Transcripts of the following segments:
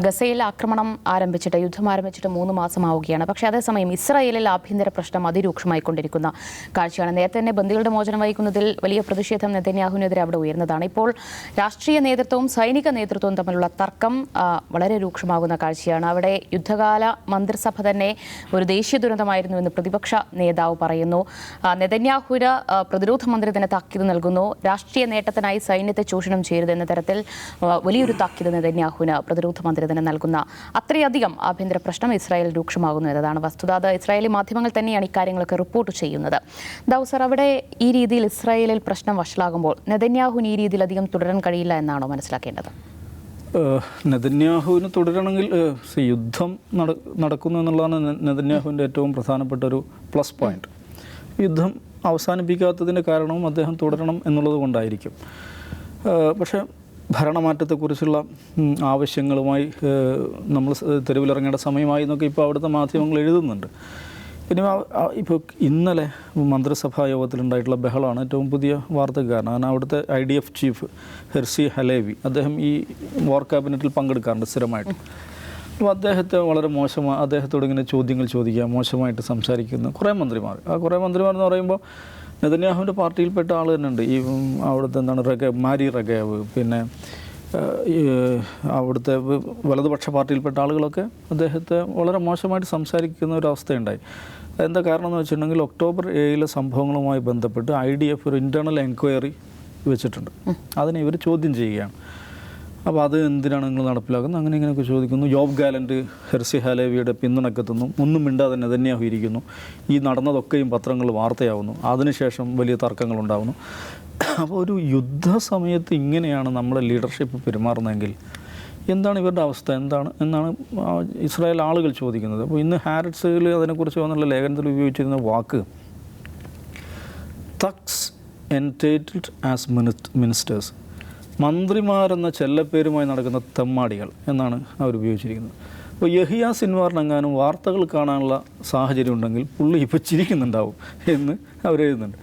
ഗസയിൽ യുദ്ധം ആരംഭിച്ചിട്ട് 3 മാസമാവുകയാണ്. പക്ഷേ അതേസമയം ഇസ്രായേലിൽ ആഭ്യന്തര പ്രശ്നം അതിരൂക്ഷമായിക്കൊണ്ടിരിക്കുന്ന കാഴ്ചയാണ്. നേരത്തെ തന്നെ ബന്ദികളുടെ മോചനം വഹിക്കുന്നതിൽ വലിയ പ്രതിഷേധം നെതന്യാഹുവിനെതിരെ അവിടെ ഉയർന്നതാണ്. ഇപ്പോൾ രാഷ്ട്രീയ നേതൃത്വവും സൈനിക നേതൃത്വവും തമ്മിലുള്ള തർക്കം വളരെ രൂക്ഷമാകുന്ന കാഴ്ചയാണ്. അവിടെ യുദ്ധകാല മന്ത്രിസഭ തന്നെ ഒരു ദേശീയ ദുരന്തമായിരുന്നു എന്ന് പ്രതിപക്ഷ നേതാവ് പറയുന്നു. നെതന്യാഹുവിന് പ്രതിരോധ മന്ത്രി തന്നെ താക്കീത് നൽകുന്നു. രാഷ്ട്രീയ നേട്ടത്തിനായി സൈന്യത്തെ ചൂഷണം ചെയ്യരുത് എന്ന തരത്തിൽ വലിയൊരു താക്കീത് നെതന്യാഹുവിന് പ്രതിരോധ മന്ത്രി തന്നെ നൽകുന്ന അത്രയധികം ആഭ്യന്തര പ്രശ്നം ഇസ്രായേൽ രൂക്ഷമാകുന്നു എന്നതാണ് വസ്തുത. അത് ഇസ്രായേലി മാധ്യമങ്ങൾ തന്നെയാണ് ഇക്കാര്യങ്ങളൊക്കെ റിപ്പോർട്ട് ചെയ്യുന്നത്. ദൗസർ, അവിടെ ഈ രീതിയിൽ ഇസ്രായേലിൽ പ്രശ്നം വഷളാകുമ്പോൾ നെതന്യാഹുവിന് ഈ രീതിയിൽ അധികം തുടരാൻ കഴിയില്ല എന്നാണോ മനസ്സിലാക്കേണ്ടത്? നെതന്യാഹുവിന് തുടരണമെങ്കിൽ യുദ്ധം നടക്കുന്നു എന്നുള്ളതാണ് നെതന്യാഹുവിൻ്റെ ഏറ്റവും പ്രധാനപ്പെട്ട ഒരു പ്ലസ് പോയിന്റ്. യുദ്ധം അവസാനിപ്പിക്കാത്തതിൻ്റെ കാരണവും അദ്ദേഹം തുടരണം എന്നുള്ളത് കൊണ്ടായിരിക്കും. പക്ഷേ ഭരണമാറ്റത്തെക്കുറിച്ചുള്ള ആവശ്യങ്ങളുമായി നമ്മൾ തെരുവിലിറങ്ങേണ്ട സമയമായി എന്നൊക്കെ ഇപ്പോൾ അവിടുത്തെ മാധ്യമങ്ങൾ എഴുതുന്നുണ്ട്. പിന്നെ ഇപ്പോൾ ഇന്നലെ മന്ത്രിസഭാ യോഗത്തിലുണ്ടായിട്ടുള്ള ബഹളമാണ് ഏറ്റവും പുതിയ വാർത്തയ്ക്ക് കാരണം. കാരണം അവിടുത്തെ IDF ചീഫ് ഹെർസി ഹലേവി, അദ്ദേഹം ഈ വാർ ക്യാബിനറ്റിൽ പങ്കെടുക്കാറുണ്ട് സ്ഥിരമായിട്ട്. അപ്പോൾ അദ്ദേഹത്തെ വളരെ അദ്ദേഹത്തോട് ഇങ്ങനെ ചോദ്യങ്ങൾ ചോദിക്കുക, മോശമായിട്ട് സംസാരിക്കുന്ന കുറേ മന്ത്രിമാർ. ആ കുറേ മന്ത്രിമാർ എന്ന് പറയുമ്പോൾ നെതന്യാഹുവിൻ്റെ പാർട്ടിയിൽപ്പെട്ട ആൾ തന്നെ ഉണ്ട്. ഈ അവിടുത്തെ മാരി റഗേവ്, പിന്നെ അവിടുത്തെ വലതുപക്ഷ പാർട്ടിയിൽപ്പെട്ട ആളുകളൊക്കെ അദ്ദേഹത്തെ വളരെ മോശമായിട്ട് സംസാരിക്കുന്ന ഒരു അവസ്ഥയുണ്ടായി. എന്താ കാരണം എന്ന് വെച്ചിട്ടുണ്ടെങ്കിൽ ഒക്ടോബർ 7 സംഭവങ്ങളുമായി ബന്ധപ്പെട്ട് IDF ഒരു ഇൻറ്റേർണൽ എൻക്വയറി വെച്ചിട്ടുണ്ട്. അതിനെ ഇവർ ചോദ്യം ചെയ്യുകയാണ്. അപ്പോൾ അത് എന്തിനാണ് നിങ്ങൾ നടപ്പിലാക്കുന്നത്, അങ്ങനെ ഇങ്ങനെയൊക്കെ ചോദിക്കുന്നു. യോവ് ഗാലൻറ്റ് ഹെർസി ഹാലേവിയുടെ പിന്തുണക്കെത്തുന്നു. ഒന്നും മിണ്ടാതെ നെതന്യാഹു ഇരിക്കുന്നു. ഈ നടന്നതൊക്കെയും പത്രങ്ങൾ വാർത്തയാവുന്നു. അതിനുശേഷം വലിയ തർക്കങ്ങളുണ്ടാവുന്നു. അപ്പോൾ ഒരു യുദ്ധസമയത്ത് ഇങ്ങനെയാണ് നമ്മുടെ ലീഡർഷിപ്പ് പെരുമാറുന്നതെങ്കിൽ എന്താണ് ഇവരുടെ അവസ്ഥ, എന്നാണ് ഇസ്രായേൽ ആളുകൾ ചോദിക്കുന്നത്. അപ്പോൾ ഇന്ന് ഹാരറ്റ്സിൽ അതിനെക്കുറിച്ച് വന്നുള്ള ലേഖനത്തിൽ ഉപയോഗിച്ചിരുന്ന വാക്ക് തക്സ് എൻറ്റൈറ്റിൽഡ് ആസ് മിനിസ്റ്റേഴ്സ്, മന്ത്രിമാരെന്ന ചെല്ലപ്പേരുമായി നടക്കുന്ന തെമ്മാടികൾ എന്നാണ് അവർ ഉപയോഗിച്ചിരിക്കുന്നത്. അപ്പോൾ യഹിയ സിൻവാറിനെങ്ങാനും വാർത്തകൾ കാണാനുള്ള സാഹചര്യം ഉണ്ടെങ്കിൽ പുള്ളി ഇപ്പോൾ ചിരിക്കുന്നുണ്ടാവും എന്ന് അവരെഴുതുന്നുണ്ട്.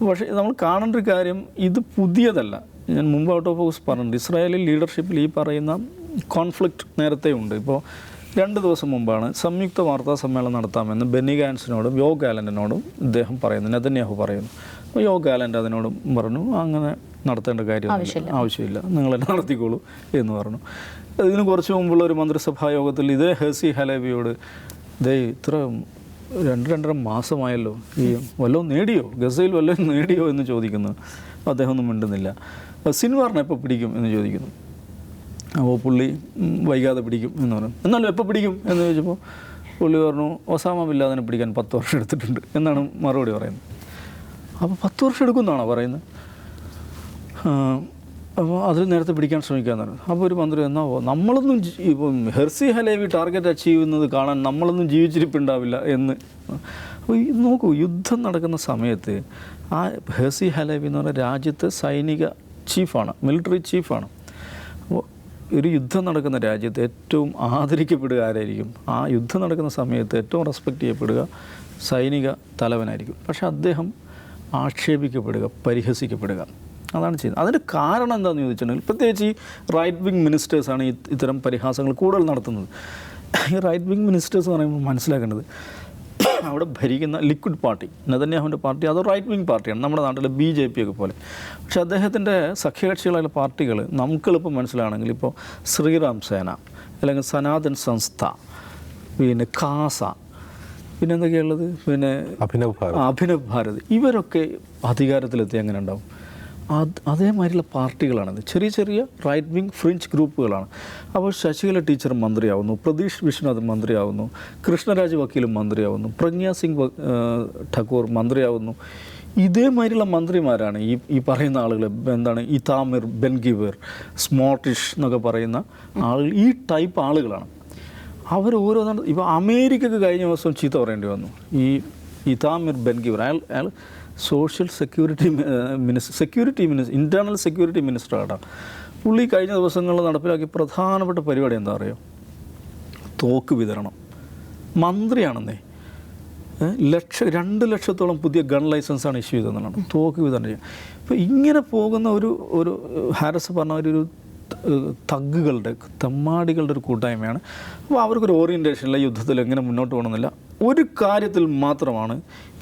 പക്ഷേ നമ്മൾ കാണേണ്ട ഒരു കാര്യം, ഇത് പുതിയതല്ല. ഞാൻ മുമ്പ് ഔട്ട് ഓഫ് ഹൗസ് പറഞ്ഞിട്ടുണ്ട്, ഇസ്രായേലിൽ ലീഡർഷിപ്പിൽ ഈ പറയുന്ന കോൺഫ്ലിക്റ്റ് നേരത്തെ ഉണ്ട്. ഇപ്പോൾ 2 ദിവസം മുമ്പാണ് സംയുക്ത വാർത്താ സമ്മേളനം നടത്താമെന്ന് ബെന്നി ഗാൻസിനോടും യോവ് ഗാലൻറ്റിനോടും ഇദ്ദേഹം പറയുന്നു, നെതന്യാഹു പറയുന്നു. അപ്പോൾ യോവ് ഗാലൻറ്റ് അതിനോടും പറഞ്ഞു അങ്ങനെ നടത്തേണ്ട കാര്യം ആവശ്യമില്ല, നിങ്ങൾ തന്നെ നടത്തിക്കോളൂ എന്ന് പറഞ്ഞു. ഇതിന് കുറച്ച് മുമ്പുള്ള ഒരു മന്ത്രിസഭാ യോഗത്തിൽ ഇതേ ഹെർസി ഹലേവിയോട് ഇത്ര 2-2.5 മാസമായല്ലോ, ഈ വല്ലതും നേടിയോ, ഗസയിൽ വല്ലതും നേടിയോ എന്ന് ചോദിക്കുന്നു. അദ്ദേഹം ഒന്നും മിണ്ടുന്നില്ല. സിൻവാറിനെ എപ്പോൾ പിടിക്കും എന്ന് ചോദിക്കുന്നു. അപ്പോൾ പുള്ളി വൈകാതെ പിടിക്കും എന്ന് പറഞ്ഞു. എന്നാലും എപ്പോൾ പിടിക്കും എന്ന് ചോദിച്ചപ്പോൾ പുള്ളി പറഞ്ഞു ഒസാമ ബിൻ ലാദനെ പിടിക്കാൻ 10 വർഷം എടുത്തിട്ടുണ്ട് എന്നാണ് മറുപടി പറയുന്നത്. അപ്പോൾ 10 വർഷം എടുക്കുമെന്നാണോ പറയുന്നത്? അപ്പോൾ അതിൽ നേരത്തെ പിടിക്കാൻ ശ്രമിക്കാമെന്ന് പറഞ്ഞു. അപ്പോൾ ഒരു മന്ത്രി എന്നാവോ നമ്മളൊന്നും ഇപ്പം ഹെർസി ഹലേവി ടാർഗറ്റ് അച്ചീവ് ചെയ്യുന്നത് കാണാൻ നമ്മളൊന്നും ജീവിച്ചിരിപ്പുണ്ടാവില്ല എന്ന്. അപ്പോൾ നോക്കൂ, യുദ്ധം നടക്കുന്ന സമയത്ത് ആ ഹെർസി ഹലേവി എന്ന് പറഞ്ഞ രാജ്യത്തെ സൈനിക ചീഫാണ്, മിലിറ്ററി ചീഫാണ്. അപ്പോൾ ഒരു യുദ്ധം നടക്കുന്ന രാജ്യത്ത് ഏറ്റവും ആദരിക്കപ്പെടുക ആരായിരിക്കും? ആ യുദ്ധം നടക്കുന്ന സമയത്ത് ഏറ്റവും റെസ്പെക്റ്റ് ചെയ്യപ്പെടുക സൈനിക തലവനായിരിക്കും. പക്ഷേ അദ്ദേഹം ആക്ഷേപിക്കപ്പെടുക, പരിഹസിക്കപ്പെടുക, അതാണ് ചെയ്യുന്നത്. അതിൻ്റെ കാരണം എന്താണെന്ന് ചോദിച്ചിട്ടുണ്ടെങ്കിൽ പ്രത്യേകിച്ച് ഈ റൈറ്റ് വിങ് മിനിസ്റ്റേഴ്സാണ് ഇത്തരം പരിഹാസങ്ങൾ കൂടുതൽ നടത്തുന്നത്. ഈ റൈറ്റ് വിങ് മിനിസ്റ്റേഴ്സ് എന്ന് പറയുമ്പോൾ മനസ്സിലാക്കേണ്ടത് അവിടെ ഭരിക്കുന്ന ലിക്വിഡ് പാർട്ടി, നെതന്യാഹുവിൻ്റെ പാർട്ടി, അത് റൈറ്റ് വിങ് പാർട്ടിയാണ്, നമ്മുടെ നാട്ടിലെ BJP ഒക്കെ പോലെ. പക്ഷേ അദ്ദേഹത്തിൻ്റെ സഖ്യകക്ഷികളായ പാർട്ടികൾ നമുക്കെളുപ്പം മനസ്സിലാണെങ്കിൽ ഇപ്പോൾ ശ്രീറാം സേന, അല്ലെങ്കിൽ സനാതൻ സംസ്ഥ, പിന്നെ കാസ, പിന്നെ എന്തൊക്കെയുള്ളത്, പിന്നെ അഭിനവ് ഭാരത്, ഇവരൊക്കെ അധികാരത്തിലെത്തി എങ്ങനെ ഉണ്ടാവും? അതേമാതിരിയുള്ള പാർട്ടികളാണിത്. ചെറിയ റൈറ്റ് വിങ് ഫ്രിഞ്ച് ഗ്രൂപ്പുകളാണ്. അപ്പോൾ ശശികല ടീച്ചർ മന്ത്രിയാവുന്നു, പ്രതീഷ് വിശ്വനാഥ് മന്ത്രിയാവുന്നു, കൃഷ്ണരാജ് വക്കീലും മന്ത്രിയാവുന്നു, പ്രജ്ഞ സിംഗ് ഠാക്കൂർ മന്ത്രിയാവുന്നു. ഇതേമാതിരിയുള്ള മന്ത്രിമാരാണ് ഈ പറയുന്ന ആളുകൾ. എന്താണ് ഇതാമിർ ബെൻഗിവർ, സ്മോട്ടിഷ് എന്നൊക്കെ പറയുന്ന ആളുകൾ, ഈ ടൈപ്പ് ആളുകളാണ്. അവർ ഓരോന്നാണ്. ഇപ്പോൾ അമേരിക്കക്ക് കഴിഞ്ഞ ദിവസം ചീത്ത പറയേണ്ടി വന്നു. ഈ ഇതാമിർ ബെൻഗിവർ, അയാൾ social security minister, internal security മിനിസ്റ്ററാണ്. പുള്ളി കഴിഞ്ഞ ദിവസങ്ങളിൽ നടപ്പിലാക്കിയ പ്രധാനപ്പെട്ട പരിപാടി എന്താ പറയുക? തോക്ക് വിതരണം. മന്ത്രിയാണെന്നേ, 2 ലക്ഷത്തോളം പുതിയ ഗൺ ലൈസൻസാണ് ഇഷ്യൂ ചെയ്തതെന്നാണ് തോക്ക് വിതരണം ചെയ്യുക. ഇപ്പോൾ ഇങ്ങനെ പോകുന്ന ഒരു ഹാരിസ് പറഞ്ഞ ഒരു തഗ്ഗുകളുടെ തെമ്മാടികളുടെ ഒരു കൂട്ടായ്മയാണ്. അപ്പോൾ അവർക്കൊരു ഓറിയൻറ്റേഷനില്ല, യുദ്ധത്തിൽ എങ്ങനെ മുന്നോട്ട് പോകണമെന്നില്ല. ഒരു കാര്യത്തിൽ മാത്രമാണ്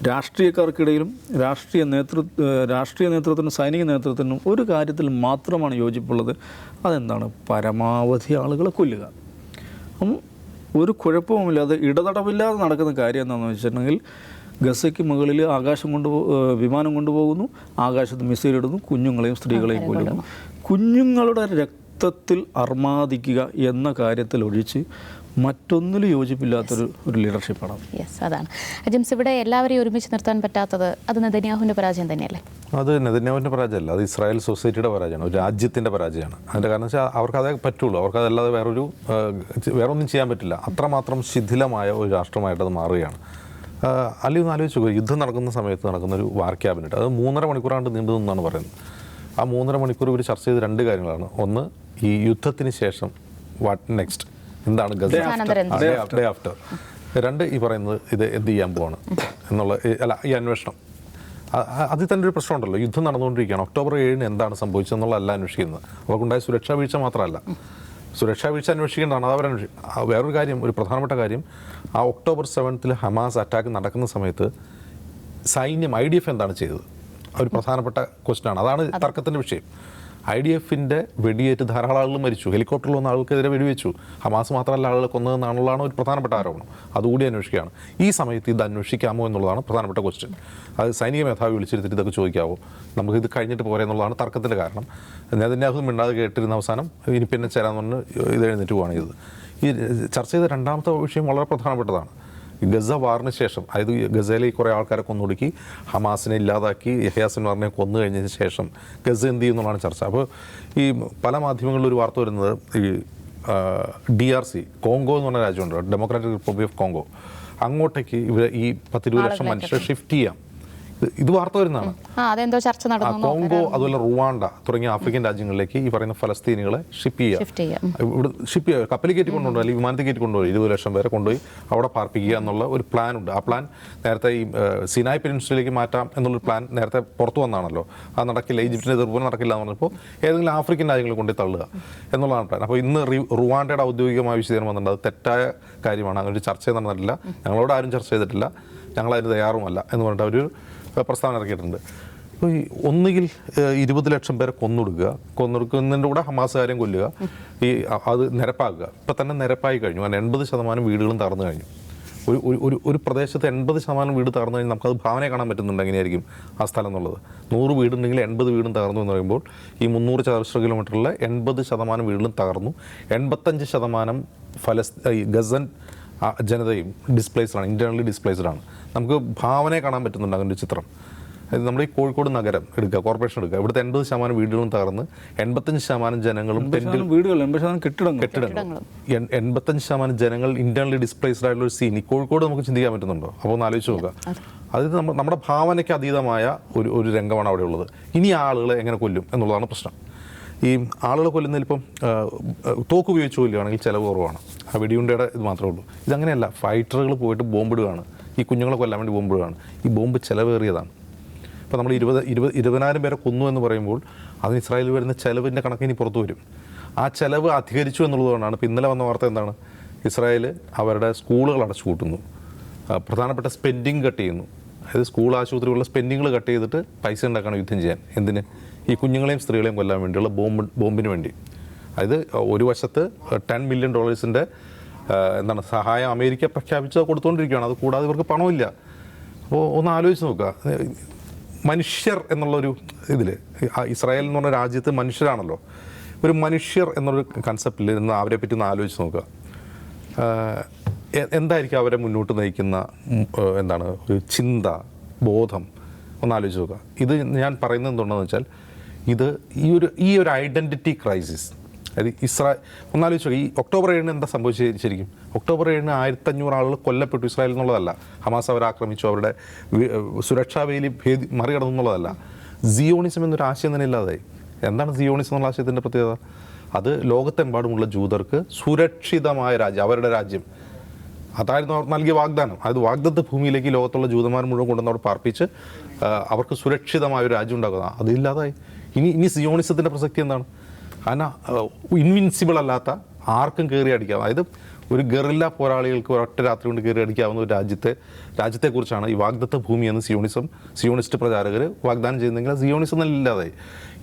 രാഷ്ട്രീയക്കാർക്കിടയിലും രാഷ്ട്രീയ നേതൃത്വത്തിനും സൈനിക നേതൃത്വത്തിനും ഒരു കാര്യത്തിൽ മാത്രമാണ് യോജിപ്പുള്ളത്. അതെന്താണ്? പരമാവധി ആളുകളെ കൊല്ലുക. അപ്പം ഒരു കുഴപ്പവുമില്ലാതെ ഇടതടവില്ലാതെ നടക്കുന്ന കാര്യം എന്താണെന്ന് വെച്ചിട്ടുണ്ടെങ്കിൽ ഗസയ്ക്ക് മുകളിൽ വിമാനം കൊണ്ടുപോകുന്നു, ആകാശത്ത് മിസൈൽ ഇടുന്നു, കുഞ്ഞുങ്ങളെയും സ്ത്രീകളെയും കൊല്ലുന്നു. കുഞ്ഞുങ്ങളുടെ രക്തത്തിൽ അർമാദിക്കുക എന്ന കാര്യത്തിൽ ഒഴിച്ച് മറ്റൊന്നിലും യോജിപ്പില്ലാത്തൊരു ലീഡർഷിപ്പാണ്. യെസ്, അതാണ് ജെയിംസ്. ഇവിടെ എല്ലാവരെയും ഒരുമിച്ച് നിർത്താൻ പറ്റാത്തത് അത് നെതന്യാഹുവിൻ്റെ പരാജയം തന്നെയല്ലേ? അത് നെതന്യാഹുവിൻ്റെ പരാജയമല്ല, അത് ഇസ്രായേൽ സൊസൈറ്റിയുടെ പരാജയമാണ്, ഒരു രാജ്യത്തിൻ്റെ പരാജയമാണ്. അതിൻ്റെ കാരണം വെച്ചാൽ അവർക്ക് അതേ പറ്റുള്ളൂ, അവർക്ക് അതല്ലാതെ വേറൊന്നും ചെയ്യാൻ പറ്റില്ല. അത്രമാത്രം ശിഥിലമായ ഒരു രാഷ്ട്രമായിട്ട് അത് മാറുകയാണ്. അല്ലെങ്കിൽ ഒന്ന് ആലോചിച്ച് നോക്കുക, യുദ്ധം നടക്കുന്ന സമയത്ത് നടക്കുന്ന ഒരു വാർ ക്യാബിനറ്റ്, അത് 3.5 മണിക്കൂറാണ്ട് നീണ്ടു നിന്നാണ് പറയുന്നത്. ആ 3.5 മണിക്കൂർ ഇവർ ചർച്ച ചെയ്ത 2 കാര്യങ്ങളാണ്. ഒന്ന്, ഈ യുദ്ധത്തിന് ശേഷം വാട്ട് നെക്സ്റ്റ്, എന്താണ് ഡേ ആഫ്റ്റർ. 2, ഈ പറയുന്നത് ഇത് എന്ത് ചെയ്യാൻ പോവാണ് എന്നുള്ള ഈ അന്വേഷണം. അതിൽ തന്നെ ഒരു പ്രശ്നമുണ്ടല്ലോ, യുദ്ധം നടന്നുകൊണ്ടിരിക്കുകയാണ്. ഒക്ടോബർ 7 എന്താണ് സംഭവിച്ചതെന്നുള്ളതല്ല അന്വേഷിക്കുന്നത്. അവർക്കുണ്ടായ സുരക്ഷാ വീഴ്ച മാത്രമല്ല, സുരക്ഷാ വീഴ്ച അന്വേഷിക്കേണ്ടതാണ്, അത് അവരന്വേഷിക്കും. വേറൊരു കാര്യം, ഒരു പ്രധാനപ്പെട്ട കാര്യം, ആ ഒക്ടോബർ 7 ഹമാസ് അറ്റാക്ക് നടക്കുന്ന സമയത്ത് സൈന്യം IDF എന്താണ് ചെയ്തത്? ഒരു പ്രധാനപ്പെട്ട ക്വസ്റ്റ്യനാണ്. അതാണ് തർക്കത്തിൻ്റെ വിഷയം. IDFൻ്റെ വെടിയേറ്റ് ധാരാളം ആളുകൾ മരിച്ചു, ഹെലികോപ്റ്ററിൽ വന്ന ആൾക്കെതിരെ വെടിവെച്ചു. ഹമാസ് മാത്രമല്ല ആളുകളെ കൊന്നതെന്നാണുള്ളതാണ് ഒരു പ്രധാനപ്പെട്ട ആരോപണം. അതുകൂടി അന്വേഷിക്കുകയാണ്. ഈ സമയത്ത് ഇത് അന്വേഷിക്കാമോ എന്നുള്ളതാണ് പ്രധാനപ്പെട്ട ക്വസ്റ്റ്യൻ. അത് സൈനിക മേധാവി വിളിച്ചിരുത്തിട്ട് ഇതൊക്കെ ചോദിക്കാമോ, നമുക്കിത് കഴിഞ്ഞിട്ട് പോരെ എന്നുള്ളതാണ് തർക്കത്തിൻ്റെ കാരണം. നെതന്യാഹു മിണ്ടാതെ കേട്ടിരുന്ന അവസാനം ഇനി പിന്നെ ചേരാന്ന് പറഞ്ഞ് ഇത് എഴുന്നേറ്റ് പോവുകയാണ് ചെയ്തത്. ഈ ചർച്ച ചെയ്ത 2ാമത്തെ വിഷയം വളരെ പ്രധാനപ്പെട്ടതാണ്. ഗസ വാറിന് ശേഷം, അതായത് ഗസയിലെ കുറേ ആൾക്കാരെ കൊന്നൊടുക്കി ഹമാസിനെ ഇല്ലാതാക്കി യഹ്യാ സിൻവാറിനെ കൊന്നു കഴിഞ്ഞതിന് ശേഷം ഗസ എന്ത് ചെയ്യുന്നതാണ് ചർച്ച. അപ്പോൾ ഈ പല മാധ്യമങ്ങളിലും ഒരു വാർത്ത വരുന്നത്, ഈ DRC കോങ്കോ എന്ന് പറഞ്ഞ രാജ്യമുണ്ട്, ഡെമോക്രാറ്റിക് റിപ്പബ്ലിക് ഓഫ് കോങ്കോ, അങ്ങോട്ടേക്ക് ഇവർ ഈ 10-20 ലക്ഷം മനുഷ്യരെ ഷിഫ്റ്റ് ചെയ്യാം. ഇത് വാർത്ത വരുന്നതാണ്. കോങ്കോ, അതുപോലെ റുവാണ്ട തുടങ്ങിയ ആഫ്രിക്കൻ രാജ്യങ്ങളിലേക്ക് ഈ പറയുന്ന ഫലസ്തീനികളെ ഷിപ്പ് ചെയ്യുക, കപ്പലിൽ കയറ്റി കൊണ്ടുപോയി അല്ലെങ്കിൽ വിമാനത്തിൽ കയറ്റി കൊണ്ടുപോയി 20 ലക്ഷം പേരെ കൊണ്ടുപോയി അവിടെ പാർപ്പിക്കുക എന്നുള്ള ഒരു പ്ലാൻ ഉണ്ട്. ആ പ്ലാൻ നേരത്തെ ഈ സിനായ് പെനിൻസുലയിലേക്ക് മാറ്റാം എന്നുള്ളൊരു പ്ലാൻ നേരത്തെ പുറത്തു വന്നാണല്ലോ. അത് നടക്കില്ല, ഈജിപ്തിൻ്റെ എതിർപ്പ് നടക്കില്ല എന്ന് പറഞ്ഞപ്പോൾ ഏതെങ്കിലും ആഫ്രിക്കൻ രാജ്യങ്ങളിൽ കൊണ്ടുപോയി തള്ളുക എന്നുള്ളതാണ് പ്ലാൻ. അപ്പോൾ ഇന്ന് റുവാണ്ടയുടെ ഔദ്യോഗികമായ വിശദീകരണം വന്നിട്ടുണ്ട്, അത് തെറ്റായ കാര്യമാണ്, അങ്ങനെ ഒരു ചർച്ച നടന്നിട്ടില്ല, ഞങ്ങളോട് ആരും ചർച്ച ചെയ്തിട്ടില്ല, ഞങ്ങളതിന് തയ്യാറുമല്ല എന്ന് പറഞ്ഞിട്ട് അവർ പ്രസ്താവന ഇറക്കിയിട്ടുണ്ട്. അപ്പോൾ ഈ ഒന്നുകിൽ 20 ലക്ഷം പേരെ കൊന്നൊടുക്കുന്നതിൻ്റെ കൂടെ ഹമാസുകാരെയും കൊല്ലുക, അത് നിരപ്പാക്കുക. ഇപ്പം തന്നെ നിരപ്പായി കഴിഞ്ഞു, കാരണം 80% വീടുകളും തകർന്നു കഴിഞ്ഞു. ഒരു പ്രദേശത്ത് 80% വീട് തകർന്നു കഴിഞ്ഞാൽ നമുക്കത് ഭാവനയെ കാണാൻ പറ്റുന്നുണ്ട് എങ്ങനെയായിരിക്കും ആ സ്ഥലം എന്നുള്ളത്. 100 വീടുണ്ടെങ്കിൽ 80 വീടും തകർന്നു എന്ന് പറയുമ്പോൾ ഈ 300 ചതുരശ്ര കിലോമീറ്ററിലെ 80% വീടുകളും തകർന്നു. 85% ഗസൻ ജനതയും ഡിസ്പ്ലേസ്ഡാണ്, ഇൻറ്റേർണലി ഡിസ്പ്ലേസ്ഡാണ്. നമുക്ക് ഭാവനയെ കാണാൻ പറ്റുന്നുണ്ട് അങ്ങനെ ഒരു ചിത്രം. നമ്മുടെ ഈ കോഴിക്കോട് നഗരം എടുക്കുക, കോർപ്പറേഷൻ എടുക്കുക, ഇവിടുത്തെ 80% വീടുകളും തകർന്ന് 85% ജനങ്ങളും വീടുകൾ, 80% കെട്ടിടങ്ങൾ, 85% ജനങ്ങൾ ഇന്റേണലി ഡിസ്പ്ലേസ്ഡ് ആയിട്ടുള്ള ഒരു സീൻ ഈ കോഴിക്കോട് നമുക്ക് ചിന്തിക്കാൻ പറ്റുന്നുണ്ടോ? അപ്പോൾ ഒന്ന് ആലോചിച്ച് നോക്കുക. അതായത് നമ്മുടെ ഭാവനയ്ക്ക് അതീതമായ ഒരു രംഗമാണ് അവിടെ ഉള്ളത്. ഇനി ആളുകളെ എങ്ങനെ കൊല്ലും എന്നുള്ളതാണ് പ്രശ്നം. ഈ ആളുകളെ കൊല്ലുന്നതിൽ ഇപ്പം തോക്ക് ഉപയോഗിച്ച് കൊല്ലുകയാണെങ്കിൽ ചിലവ് കുറവാണ്, ആ വെടിയുണ്ടയുടെ ഇത് മാത്രമേ ഉള്ളൂ. ഇതങ്ങനെയല്ല, ഫൈറ്ററുകൾ പോയിട്ട് ബോംബിടുകയാണ്, ഈ കുഞ്ഞുങ്ങളെ കൊല്ലാൻ വേണ്ടി ബോംബിടുകയാണ്. ഈ ബോംബ് ചിലവേറിയതാണ്. ഇപ്പോൾ നമ്മൾ 20,000 പേരെ കൊന്നു എന്ന് പറയുമ്പോൾ അതിന് ഇസ്രായേലിൽ വരുന്ന ചിലവിൻ്റെ കണക്കിനി പുറത്തു വരും. ആ ചിലവ് അധികരിച്ചു എന്നുള്ളതുകൊണ്ടാണ് ഇപ്പോൾ ഇന്നലെ വന്ന വാർത്ത എന്താണ്, ഇസ്രായേൽ അവരുടെ സ്കൂളുകൾ അടച്ചു പൂട്ടുന്നു, പ്രധാനപ്പെട്ട സ്പെൻഡിങ് കട്ട് ചെയ്യുന്നു. അതായത് സ്കൂൾ ആശുപത്രികളുടെ സ്പെൻഡിങ്ങുകൾ കട്ട് ചെയ്തിട്ട് പൈസ ഉണ്ടാക്കണം യുദ്ധം ചെയ്യാൻ. എന്തിന്? ഈ കുഞ്ഞുങ്ങളെയും സ്ത്രീകളെയും കൊല്ലാൻ വേണ്ടിയുള്ള ബോംബിന് വേണ്ടി. അതായത് ഒരു വശത്ത് $10 മില്യൺ എന്താണ് സഹായം അമേരിക്ക പ്രഖ്യാപിച്ച് കൊടുത്തുകൊണ്ടിരിക്കുകയാണ്. അത് കൂടാതെ ഇവർക്ക് പണമില്ല. അപ്പോൾ ഒന്ന് ആലോചിച്ച് നോക്കുക, മനുഷ്യർ എന്നുള്ളൊരു ഇതിൽ ഇസ്രായേൽ എന്ന് പറഞ്ഞ രാജ്യത്ത് മനുഷ്യരാണല്ലോ, ഒരു മനുഷ്യർ എന്നൊരു കൺസെപ്റ്റിൽ നിന്ന് അവരെ പറ്റി ഒന്ന് ആലോചിച്ച് നോക്കുക. എന്തായിരിക്കും അവരെ മുന്നോട്ട് നയിക്കുന്ന എന്താണ് ഒരു ചിന്ത, ബോധം, ഒന്നാലോചിച്ച് നോക്കുക. ഇത് ഞാൻ പറയുന്നത് എന്തുകൊണ്ടെന്ന് വെച്ചാൽ ഈ ഒരു ഐഡൻറ്റിറ്റി ക്രൈസിസ്, അതായത് ഒന്നാലോചിച്ച് നോക്കുക, ഈ ഒക്ടോബർ 7 എന്താ സംഭവിച്ചത് ശരിക്കും? ഒക്ടോബർ 7 1500 ആളുകൾ കൊല്ലപ്പെട്ടു ഇസ്രായേൽ എന്നുള്ളതല്ല, ഹമാസ് അവരെ ആക്രമിച്ചു, അവരുടെ സുരക്ഷാ വേലി മറികടന്നു എന്നുള്ളതല്ല. സിയോണിസം എന്നൊരു ആശയം തന്നെ ഇല്ലാതായി. എന്താണ് സിയോണിസം എന്നുള്ള ആശയത്തിൻ്റെ പ്രത്യേകത? അത് ലോകത്തെമ്പാടുമുള്ള ജൂതർക്ക് സുരക്ഷിതമായ രാജ്യം, അവരുടെ രാജ്യം, അതായിരുന്നു അവർ നൽകിയ വാഗ്ദാനം. അത് വാഗ്ദത്ത ഭൂമിയിലേക്ക് ലോകത്തുള്ള ജൂതന്മാർ മുഴുവൻ കൊണ്ടുവന്ന് അവിടെ പാർപ്പിച്ച് അവർക്ക് സുരക്ഷിതമായ ഒരു രാജ്യം ഉണ്ടാക്കുക. അതില്ലാതായി. ഇനി സിയോണിസത്തിൻ്റെ പ്രസക്തി എന്താണ്? കാരണം ഇൻവിൻസിബിൾ അല്ലാത്ത ആർക്കും കയറി അടിക്കാം. അതായത് ഒരു ഗറില്ല പോരാളികൾക്ക് ഒരൊറ്റ രാത്രി കൊണ്ട് കയറി അടിക്കാവുന്ന ഒരു രാജ്യത്തെക്കുറിച്ചാണ് ഈ വാഗ്ദത്ത ഭൂമി എന്ന് സിയോണിസ്റ്റ് പ്രചാരകർ വാഗ്ദാനം ചെയ്യുന്നെങ്കിൽ സിയോണിസം ഇല്ലാതായി.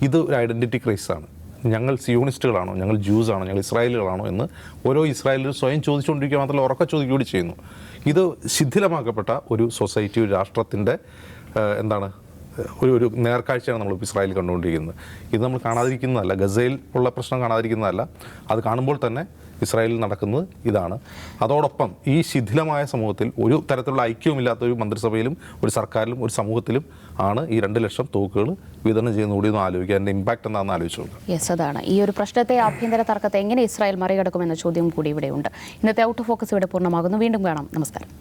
ഇത് ഒരു ഐഡൻറ്റിറ്റി ക്രൈസാണ്. ഞങ്ങൾ സിയോണിസ്റ്റുകളാണോ, ഞങ്ങൾ ജ്യൂസ് ആണോ, ഞങ്ങൾ ഇസ്രായേലുകളാണോ എന്ന് ഓരോ ഇസ്രായേലും സ്വയം ചോദിച്ചുകൊണ്ടിരിക്കുക മാത്രമല്ല ഉറക്കെ ചോദിക്കുകയും ചെയ്യുന്നു. ഇത് ശിഥിലമാക്കപ്പെട്ട ഒരു സൊസൈറ്റി, ഒരു രാഷ്ട്രത്തിൻ്റെ ഒരു നേർക്കാഴ്ചയാണ് നമ്മൾ ഇസ്രായേൽ കണ്ടുകൊണ്ടിരിക്കുന്നത്. ഇത് നമ്മൾ കാണാതിരിക്കുന്നതല്ല, ഗസയിൽ ഉള്ള പ്രശ്നം കാണാതിരിക്കുന്നതല്ല, അത് കാണുമ്പോൾ തന്നെ ഇസ്രായേലിൽ നടക്കുന്നത് ഇതാണ്. അതോടൊപ്പം ഈ ശിഥിലമായ സമൂഹത്തിൽ ഒരു തരത്തിലുള്ള ഐക്യവുമില്ലാത്ത ഒരു മന്ത്രിസഭയിലും ഒരു സർക്കാരിലും ഒരു സമൂഹത്തിലും ആണ് ഈ 2 ലക്ഷം തോക്കുകൾ വിതരണം ചെയ്യുന്ന കൂടി ഒന്ന് ആലോചിക്കുക. അതിൻ്റെ ഇമ്പാക്റ്റ് എന്താണെന്ന് ആലോചിച്ചു. യെസ്, അതാണ് ഈ ഒരു പ്രശ്നത്തെ, ആഭ്യന്തര തർക്കത്തെ എങ്ങനെ ഇസ്രായേൽ മറികടക്കുമെന്ന ചോദ്യം കൂടി ഇവിടെയുണ്ട്. ഇന്നത്തെ ഔട്ട് ഓഫ് ഫോക്കസ് ഇവിടെ പൂർണ്ണമാകുന്നു. വീണ്ടും കാണാം. നമസ്കാരം.